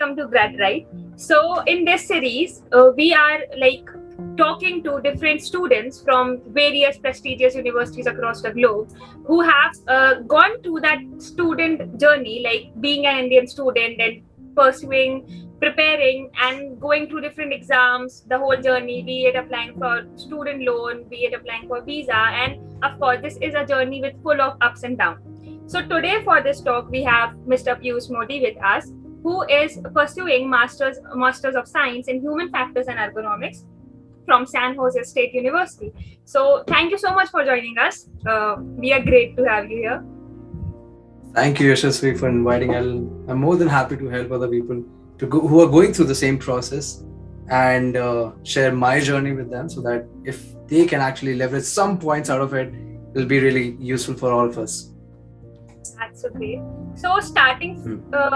welcome to GradRight. So in this series, we are like talking to different students from various prestigious universities across the globe who have gone through that student journey, like being an Indian student and pursuing, preparing, and going through different exams, the whole journey, be it applying for student loan, be it applying for visa, and of course, this is a journey with full of ups and downs. So today for this talk, we have Mr. Piyush Modi with us, who is pursuing Masters of Science in Human Factors and Ergonomics from San Jose State University. So thank you so much for joining us. We are great to have you here. Thank you, Yashasvi, for inviting. I'm more than happy to help other people who are going through the same process and share my journey with them, so that if they can actually leverage some points out of it, it'll be really useful for all of us. That's so great. So starting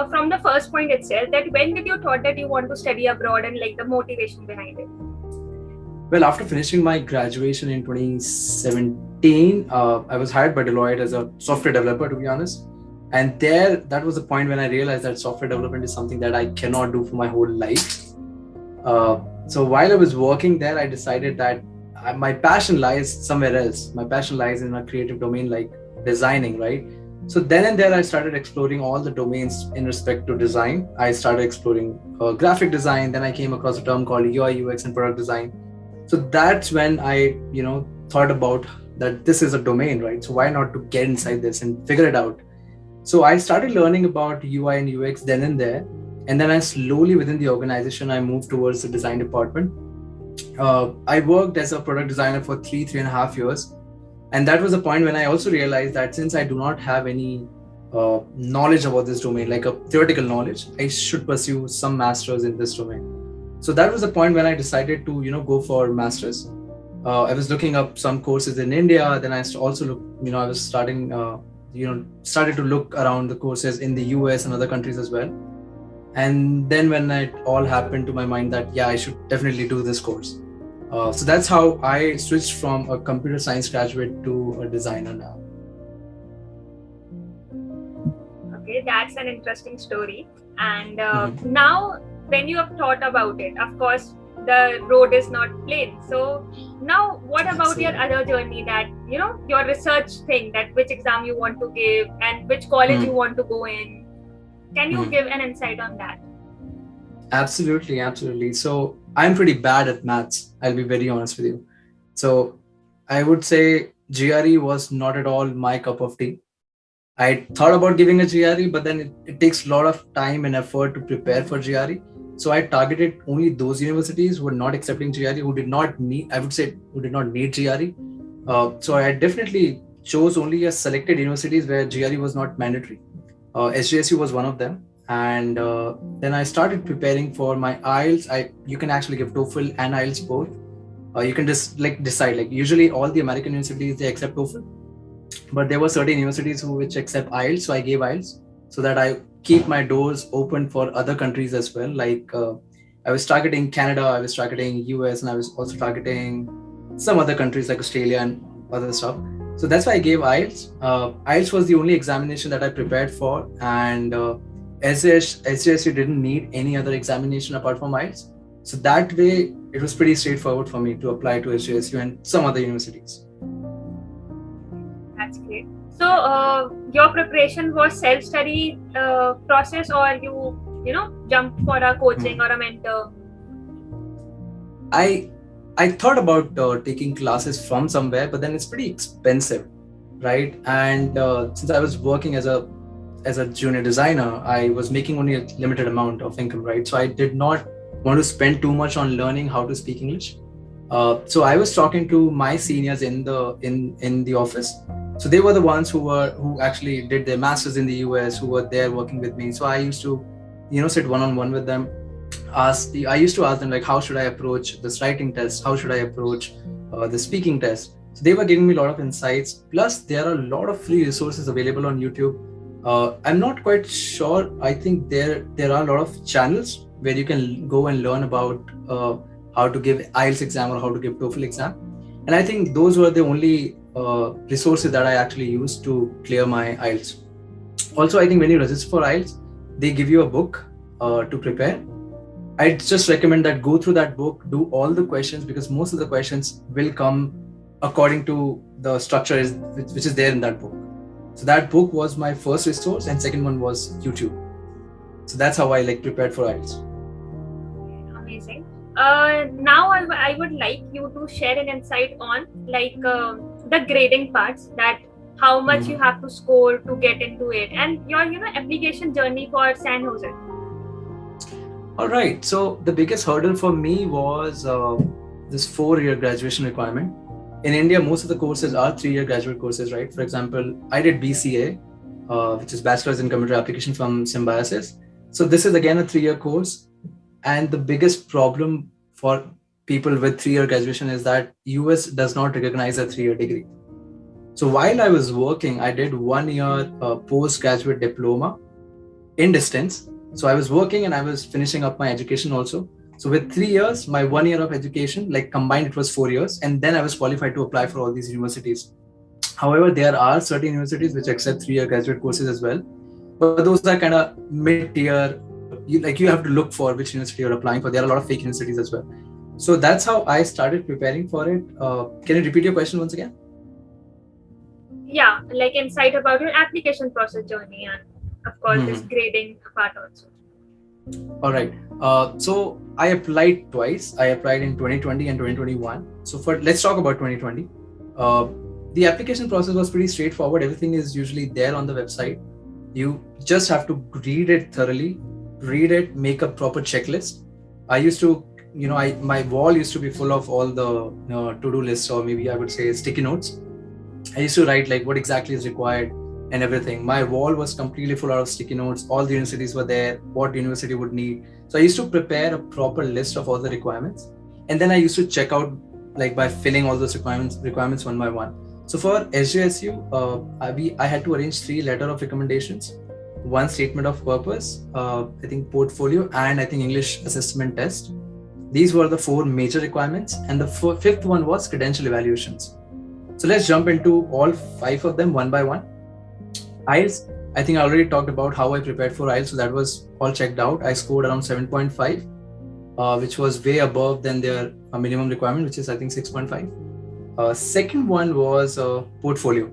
from the first point itself, that when did you thought that you want to study abroad and like the motivation behind it? Well, after finishing my graduation in 2017, I was hired by Deloitte as a software developer, to be honest. And that was the point when I realized that software development is something that I cannot do for my whole life. So while I was working there, I decided that my passion lies somewhere else. My passion lies in a creative domain like designing, right? So then and there, I started exploring all the domains in respect to design. I started exploring graphic design. Then I came across a term called UI, UX, and product design. So that's when I, thought about that this is a domain, right? So why not to get inside this and figure it out? So I started learning about UI and UX then and there. And then I slowly within the organization, I moved towards the design department. I worked as a product designer for 3.5 years. And that was the point when I also realized that since I do not have any knowledge about this domain, like a theoretical knowledge, I should pursue some masters in this domain. So that was the point when I decided to, go for masters. I was looking up some courses in India. Then I also looked, I was starting, started to look around the courses in the US and other countries as well. And then when it all happened to my mind that, yeah, I should definitely do this course. So that's how I switched from a computer science graduate to a designer now. Okay, that's an interesting story. And now when you have thought about it, of course, the road is not plain. So now what about your other journey, that, your research thing, that which exam you want to give and which college you want to go in? Can you give an insight on that? Absolutely. So I'm pretty bad at maths. I'll be very honest with you. So I would say GRE was not at all my cup of tea. I thought about giving a GRE, but then it takes a lot of time and effort to prepare for GRE. So I targeted only those universities who were not accepting GRE, who did not need GRE. So I definitely chose only a selected universities where GRE was not mandatory. SJSU was one of them. And then I started preparing for my IELTS. You can actually give TOEFL and IELTS both. You can just decide. Usually all the American universities, they accept TOEFL, but there were certain universities which accept IELTS. So I gave IELTS so that I keep my doors open for other countries as well. I was targeting Canada, I was targeting US, and I was also targeting some other countries like Australia and other stuff. So that's why I gave IELTS. IELTS was the only examination that I prepared for, and SJSU didn't need any other examination apart from IELTS. So that way, it was pretty straightforward for me to apply to SJSU and some other universities. That's great. So your preparation was self-study process, or you jumped for a coaching or a mentor? I thought about taking classes from somewhere, but then it's pretty expensive, right? And since I was working as a junior designer, I was making only a limited amount of income, right? So I did not want to spend too much on learning how to speak English. So I was talking to my seniors in the office. So they were the ones who actually did their masters in the US, who were there working with me. So I used to, sit one-on-one with them. I used to ask them how should I approach this writing test? How should I approach the speaking test? So they were giving me a lot of insights. Plus, there are a lot of free resources available on YouTube. I'm not quite sure. I think there are a lot of channels where you can go and learn about how to give IELTS exam or how to give TOEFL exam. And I think those were the only resources that I actually used to clear my IELTS. Also, I think when you register for IELTS, they give you a book to prepare, I just recommend that go through that book, do all the questions, because most of the questions will come according to the structure which is there in that book. So that book was my first resource, and second one was YouTube. So that's how I like prepared for IELTS. Amazing. Now I would like you to share an insight on like the grading parts, that how much you have to score to get into it, and your application journey for San Jose. All right. So the biggest hurdle for me was this 4-year graduation requirement. In India, most of the courses are 3-year graduate courses, right? For example, I did BCA, which is Bachelor's in Computer Application from Symbiosis. So this is again a 3-year course. And the biggest problem for people with 3-year graduation is that US does not recognize a 3-year degree. So while I was working, I did 1-year postgraduate diploma in distance. So I was working and I was finishing up my education also. So with 3 years, my 1 year of education, like combined, it was 4 years. And then I was qualified to apply for all these universities. However, there are certain universities which accept 3-year graduate courses as well. But those are kind of mid-tier. You have to look for which university you're applying for. There are a lot of fake universities as well. So that's how I started preparing for it. Can you repeat your question once again? Yeah, like insight about your application process journey, and of course this grading part also. All right. So I applied twice. I applied in 2020 and 2021. So let's talk about 2020. The application process was pretty straightforward. Everything is usually there on the website. You just have to read it thoroughly, make a proper checklist. I used to, my wall used to be full of all the to-do lists, or maybe I would say sticky notes. I used to write like what exactly is required and everything. My wall was completely full of sticky notes. All the universities were there, what university would need. So I used to prepare a proper list of all the requirements. And then I used to check out like by filling all those requirements one by one. So for SJSU, I had to arrange 3 letters of recommendations, 1 statement of purpose, I think portfolio, and I think English assessment test. These were the 4 major requirements. And the 5th one was credential evaluations. So let's jump into all 5 of them one by one. IELTS, I think I already talked about how I prepared for IELTS. So that was all checked out. I scored around 7.5, which was way above than their minimum requirement, which is I think 6.5. Second one was portfolio.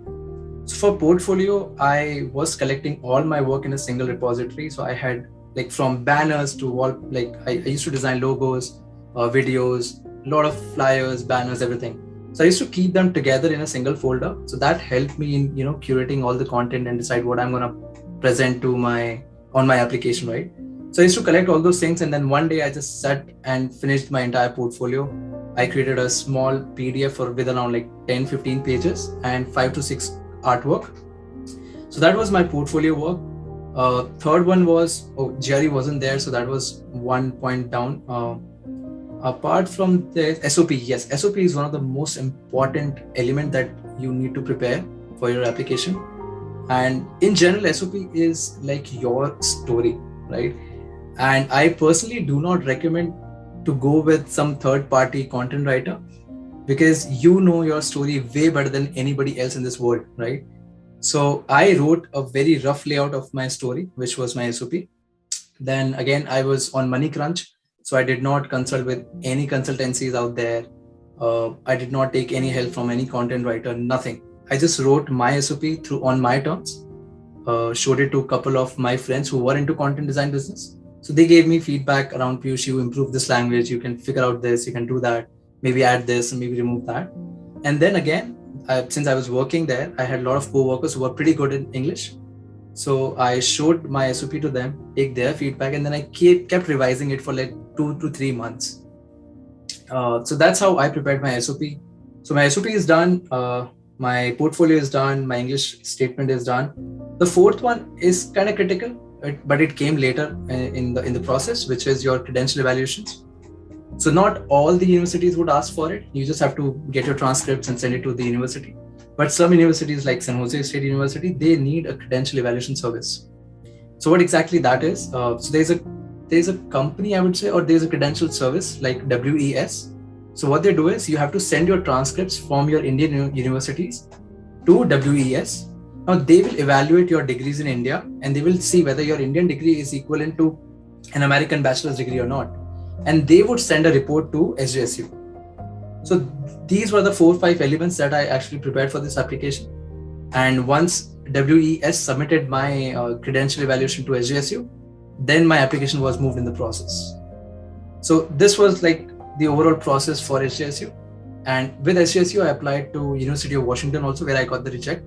So for portfolio, I was collecting all my work in a single repository. So I had like from banners to all, like I used to design logos, videos, a lot of flyers, banners, everything. So I used to keep them together in a single folder. So that helped me in, curating all the content and decide what I'm going to present to on my application, right? So I used to collect all those things. And then one day I just sat and finished my entire portfolio. I created a small PDF with around like 10, 15 pages and 5 to 6 artwork. So that was my portfolio work. Third one was, GRE wasn't there. So that was 1 point down. Apart from the SOP, yes, SOP is one of the most important element that you need to prepare for your application. And in general, SOP is like your story, right? And I personally do not recommend to go with some third-party content writer, because you know your story way better than anybody else in this world, right? So I wrote a very rough layout of my story, which was my SOP. Then again, I was on money crunch. So I did not consult with any consultancies out there. I did not take any help from any content writer, nothing. I just wrote my SOP on my terms, showed it to a couple of my friends who were into content design business. So they gave me feedback around, Piyush, you improve this language, you can figure out this, you can do that, maybe add this and maybe remove that. And then again, since I was working there, I had a lot of co-workers who were pretty good in English. So I showed my SOP to them, take their feedback, and then I kept revising it for like 2 to 3 months. So that's how I prepared my SOP. So my SOP is done, my portfolio is done, my English statement is done. The 4th one is kind of critical, but it came later in the process, which is your credential evaluations. So not all the universities would ask for it. You just have to get your transcripts and send it to the university. But some universities like San Jose State University, they need a credential evaluation service. So what exactly that is? So there's a company, I would say, or there's a credential service like WES. So what they do is you have to send your transcripts from your Indian universities to WES. Now they will evaluate your degrees in India, and they will see whether your Indian degree is equivalent to an American bachelor's degree or not. And they would send a report to SJSU. So these were the 4 or 5 elements that I actually prepared for this application. And once WES submitted my credential evaluation to SJSU, then my application was moved in the process. So this was like the overall process for SJSU. And with SJSU, I applied to University of Washington also, where I got the reject.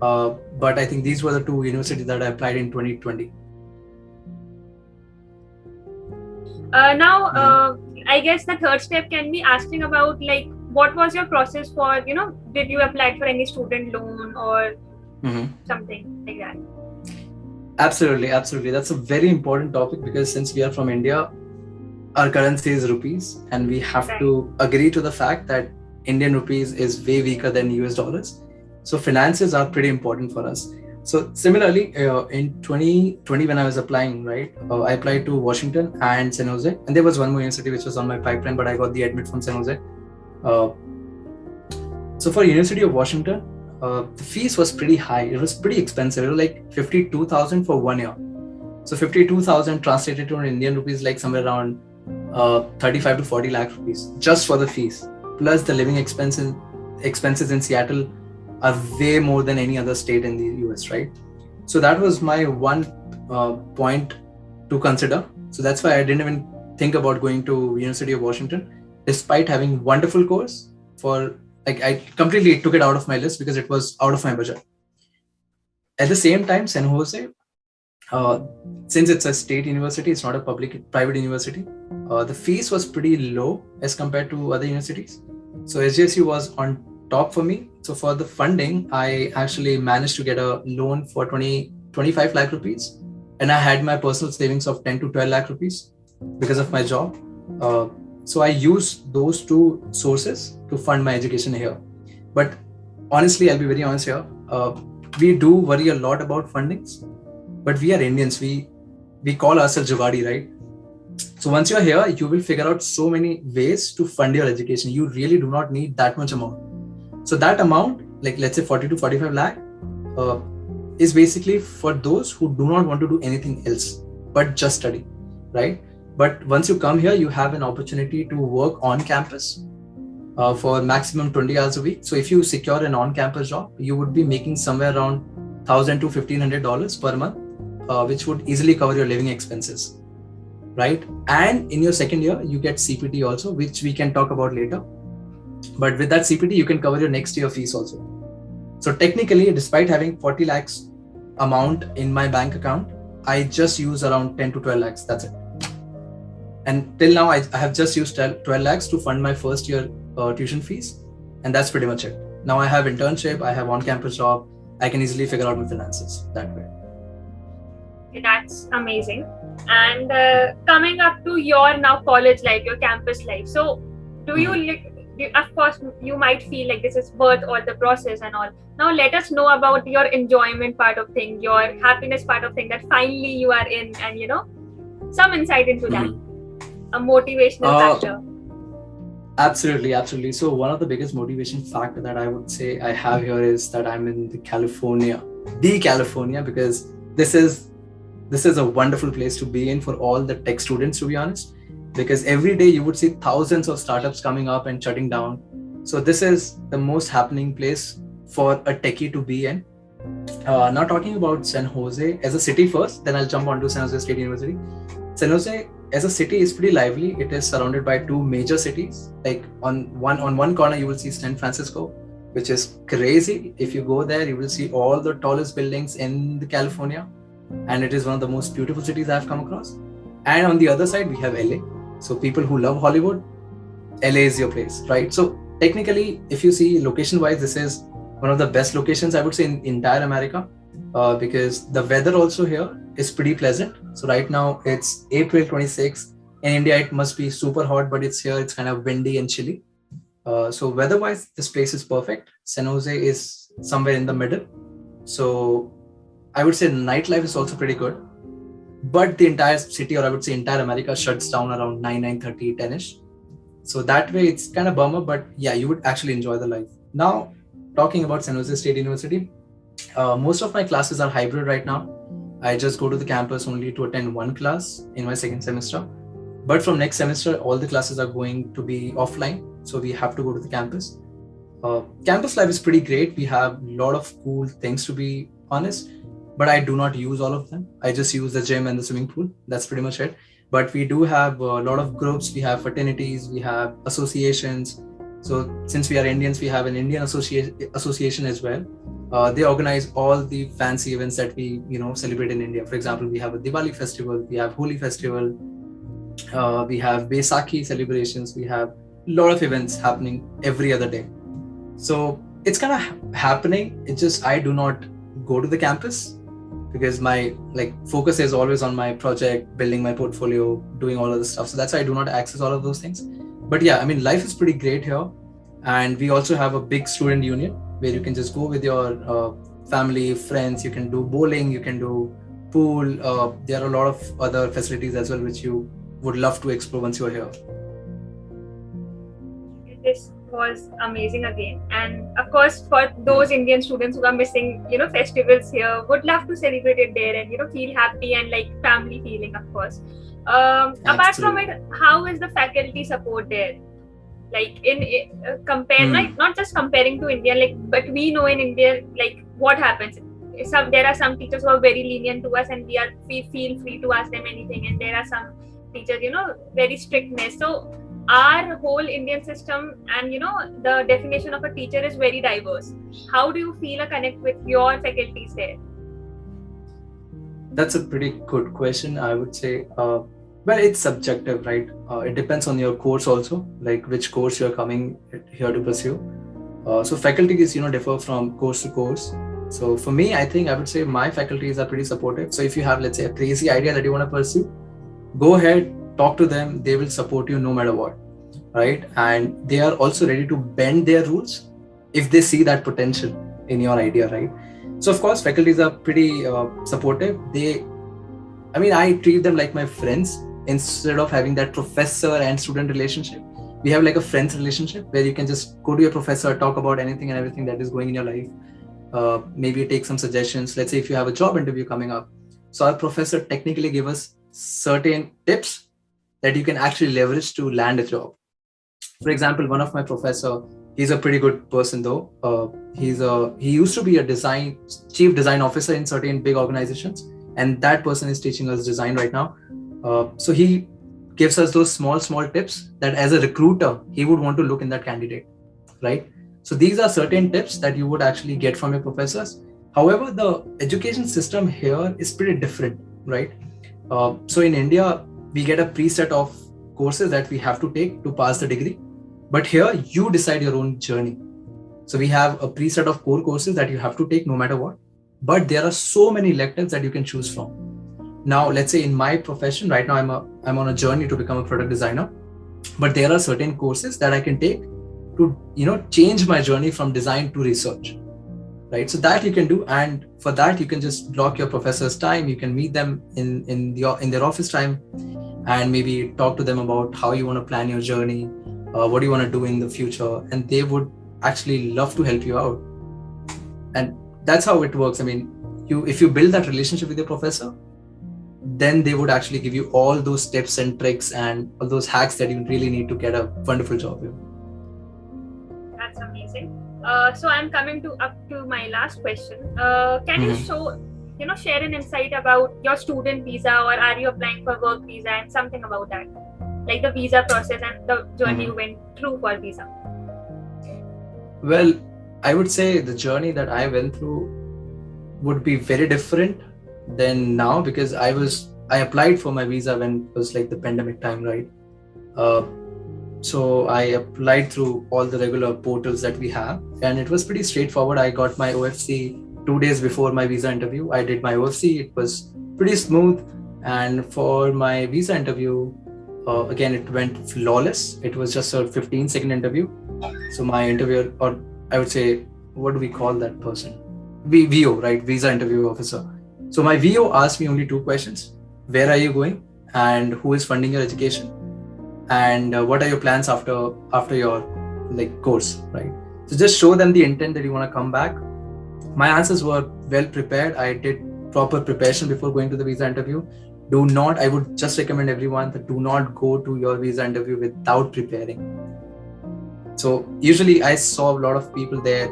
But I think these were the 2 universities that I applied in 2020. Now, I guess the third step can be asking about like, what was your process for, did you apply for any student loan or something like that? Absolutely. That's a very important topic, because since we are from India, our currency is rupees, and we have to agree to the fact that Indian rupees is way weaker than US dollars. So finances are pretty important for us. So similarly, in 2020, when I was applying, right, I applied to Washington and San Jose, and there was one more university which was on my pipeline, but I got the admit from San Jose. So for University of Washington, the fees was pretty high. It was pretty expensive. It was like 52,000 for 1 year. So 52,000 translated to Indian rupees, like somewhere around 35 to 40 lakh rupees just for the fees. Plus the living expenses in Seattle are way more than any other state in the US, right? So that was my one point to consider. So that's why I didn't even think about going to University of Washington, despite having wonderful course. For like, I completely took it out of my list because it was out of my budget. At the same time, San Jose, since it's a state university, it's not a private university, the fees was pretty low as compared to other universities. So SJSU was on top for me. So for the funding, I actually managed to get a loan for 25 lakh rupees. And I had my personal savings of 10 to 12 lakh rupees because of my job. So I used those 2 sources to fund my education here. But honestly, I'll be very honest here. We do worry a lot about fundings, but we are Indians. We call ourselves Jugadi, right? So once you're here, you will figure out so many ways to fund your education. You really do not need that much amount. So that amount, like let's say 40 to 45 lakh, is basically for those who do not want to do anything else but just study, right? But once you come here, you have an opportunity to work on campus for maximum 20 hours a week. So if you secure an on-campus job, you would be making somewhere around $1,000 to $1,500 per month, which would easily cover your living expenses, right? And in your second year, you get CPT also, which we can talk about later. But with that CPT, you can cover your next year fees also. So technically, despite having 40 lakhs amount in my bank account, I just use around 10 to 12 lakhs. That's it. And till now, I have just used 12 lakhs to fund my first year tuition fees. And that's pretty much it. Now I have internship, I have on-campus job. I can easily figure out my finances that way. That's amazing. And coming up to your now college life, your campus life. So do you, of course, you might feel like this is worth all the process and all. Now let us know about your enjoyment part of thing, your happiness part of thing that finally you are in, and some insight into that. A motivational factor. Absolutely. So one of the biggest motivation factor that I would say I have here is that I'm in the California, because this is a wonderful place to be in for all the tech students, to be honest, because every day you would see thousands of startups coming up and shutting down. So this is the most happening place for a techie to be in. Now talking about San Jose as a city first, then I'll jump onto San Jose State University. San Jose as a city is pretty lively. It is surrounded by 2 major cities. Like on one corner, you will see San Francisco, which is crazy. If you go there, you will see all the tallest buildings in the California. And it is one of the most beautiful cities I've come across. And on the other side, we have LA. So people who love Hollywood, LA is your place, right? So technically, if you see location-wise, this is one of the best locations, I would say, in entire America, because the weather also here is pretty pleasant. So right now it's April 26th. In India, it must be super hot, but it's kind of windy and chilly. So weather-wise, this place is perfect. San Jose is somewhere in the middle. So I would say nightlife is also pretty good. But the entire city, or I would say entire America, shuts down around 9:30, 10ish. So that way it's kind of bummer, but yeah, you would actually enjoy the life. Now, talking about San Jose State University, most of my classes are hybrid right now. I just go to the campus only to attend one class in my second semester. But from next semester, all the classes are going to be offline. So we have to go to the campus. Campus life is pretty great. We have a lot of cool things, to be honest, but I do not use all of them. I just use the gym and the swimming pool. That's pretty much it. But we do have a lot of groups. We have fraternities, we have associations. So since we are Indians, we have an Indian association as well. They organize all the fancy events that we celebrate in India. For example, we have a Diwali festival, we have Holi festival, we have Baisakhi celebrations, we have a lot of events happening every other day. So it's kind of happening. It's just I do not go to the campus because my focus is always on my project, building my portfolio, doing all of this stuff. So that's why I do not access all of those things. But yeah, I mean, life is pretty great here. And we also have a big student union where you can just go with your family, friends. You can do bowling, you can do pool. There are a lot of other facilities as well, which you would love to explore once you're here. This was amazing again, and of course for those Indian students who are missing festivals here, would love to celebrate it there and feel happy and like family feeling, of course. Apart from it, how is the faculty support there? Like compare, not just comparing to India, but we know in India what happens. There are some teachers who are very lenient to us and we feel free to ask them anything, and there are some teachers very strictness. So our whole Indian system and the definition of a teacher is very diverse. How do you feel a connect with your faculties there? That's a pretty good question, I would say. Well, it's subjective, right? It depends on your course also, like which course you're coming here to pursue. So faculties differ from course to course. So for me, I think I would say my faculties are pretty supportive. So if you have, let's say, a crazy idea that you want to pursue, go ahead, talk to them. They will support you no matter what, right? And they are also ready to bend their rules if they see that potential in your idea, right? So of course, faculties are pretty supportive. I treat them like my friends instead of having that professor and student relationship. We have like a friends relationship where you can just go to your professor, talk about anything and everything that is going in your life. Maybe take some suggestions. Let's say if you have a job interview coming up, so our professor technically give us certain tips that you can actually leverage to land a job. For example, one of my professor, he's a pretty good person though. He used to be a chief design officer in certain big organizations, and that person is teaching us design right now. So he gives us those small tips that as a recruiter he would want to look in that candidate, right? So these are certain tips that you would actually get from your professors. However, the education system here is pretty different, right? So in India, we get a preset of courses that we have to take to pass the degree. But here, you decide your own journey. So we have a preset of core courses that you have to take no matter what. But there are so many electives that you can choose from. Now, let's say in my profession, right now I'm on a journey to become a product designer. But there are certain courses that I can take to change my journey from design to research. Right, so that you can do, and for that you can just block your professor's time. You can meet them in their office time, and maybe talk to them about how you want to plan your journey, what do you want to do in the future, and they would actually love to help you out. And that's how it works. I mean, if you build that relationship with your professor, then they would actually give you all those tips and tricks and all those hacks that you really need to get a wonderful job here. That's amazing. So I'm coming up to my last question. Can you share an insight about your student visa, or are you applying for work visa, and something about that, like the visa process and the journey you went through for visa? Well, I would say the journey that I went through would be very different than now, because I applied for my visa when it was like the pandemic time, right? So I applied through all the regular portals that we have, and it was pretty straightforward. I got my OFC 2 days before my visa interview. I did my OFC. It was pretty smooth. And for my visa interview, again, it went flawless. It was just a 15-second interview. So my interviewer, or I would say, what do we call that person? VO, right? Visa interview officer. So my VO asked me only 2 questions. Where are you going? And who is funding your education? And what are your plans after your course, right? So just show them the intent that you want to come back. My answers were well prepared. I did proper preparation before going to the visa interview. Do not, I would just recommend everyone that do not go to your visa interview without preparing. So usually I saw a lot of people there,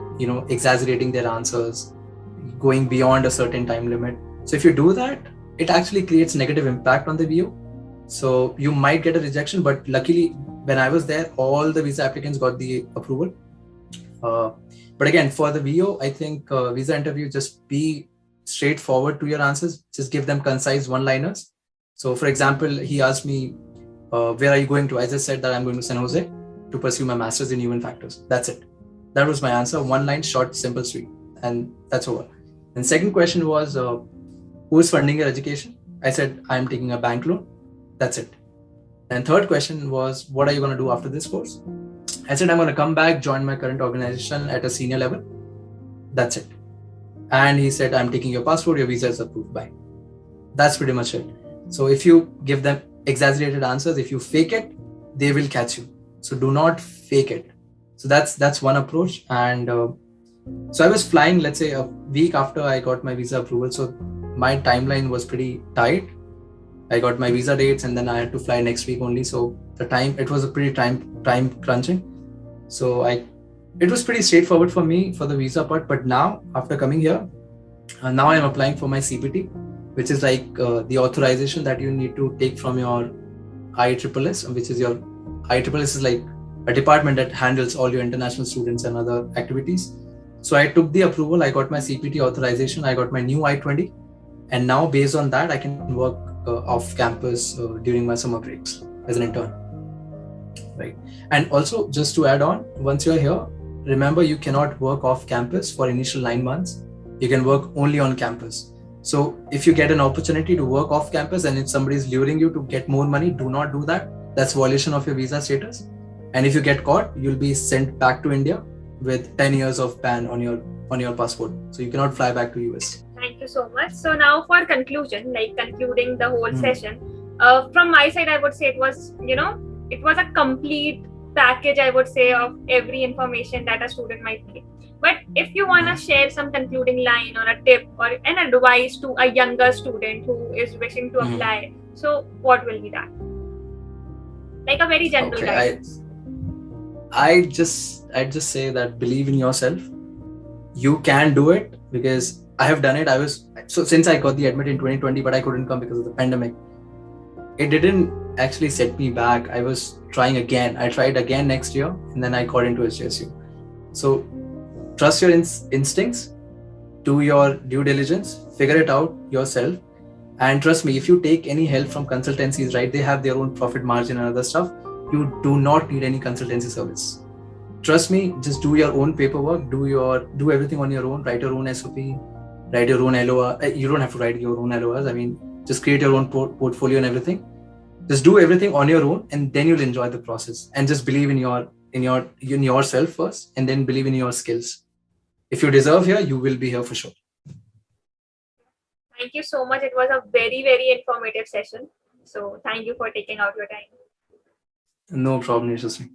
exaggerating their answers, going beyond a certain time limit. So if you do that, it actually creates negative impact on the VO. So you might get a rejection, but luckily when I was there, all the visa applicants got the approval. But again, for the VO, I think visa interview, just be straightforward to your answers. Just give them concise one-liners. So for example, he asked me, where are you going to? I just said that I'm going to San Jose to pursue my master's in human factors. That's it. That was my answer. One line, short, simple, sweet. And that's over. And second question was, who is funding your education? I said, I'm taking a bank loan. That's it. And third question was, what are you going to do after this course? I said, I'm going to come back, join my current organization at a senior level. That's it. And he said, I'm taking your passport, your visa is approved by. That's pretty much it. So if you give them exaggerated answers, if you fake it, they will catch you. So do not fake it. So that's one approach. And so I was flying, let's say a week after I got my visa approval. So my timeline was pretty tight. I got my visa dates and then I had to fly next week only. So it was a pretty time crunching. So it was pretty straightforward for me for the visa part. But now after coming here, now I'm applying for my CPT, which is like the authorization that you need to take from your ISSS, which is your ISSS is like a department that handles all your international students and other activities. So I took the approval, I got my CPT authorization, I got my new I-20, and now based on that, I can work off campus during my summer breaks as an intern. Right. And also, just to add on, once you're here, remember you cannot work off campus for initial 9 months. You can work only on campus. So if you get an opportunity to work off campus and if somebody is luring you to get more money, do not do that. That's violation of your visa status. And if you get caught, you'll be sent back to India with 10 years of ban on your passport. So you cannot fly back to US. Thank you so much. So now for conclusion, like concluding the whole session, from my side, I would say it was a complete package, I would say, of every information that a student might need. But if you want to share some concluding line or a tip or an advice to a younger student who is wishing to apply, so what will be that? Like a very general guidance. I'd just say that believe in yourself. You can do it because I have done it. Since I got the admit in 2020, but I couldn't come because of the pandemic. It didn't actually set me back. I was trying again. I tried again next year and then I got into SJSU. So trust your instincts, do your due diligence, figure it out yourself. And trust me, if you take any help from consultancies, right, they have their own profit margin and other stuff. You do not need any consultancy service. Trust me, just do your own paperwork, do everything on your own, write your own SOP, write your own LOR. You don't have to write your own LORs. I mean, just create your own portfolio and everything. Just do everything on your own and then you'll enjoy the process. And just believe in yourself first and then believe in your skills. If you deserve here, you will be here for sure. Thank you so much. It was a very, very informative session. So thank you for taking out your time. No problem, Yashasvi.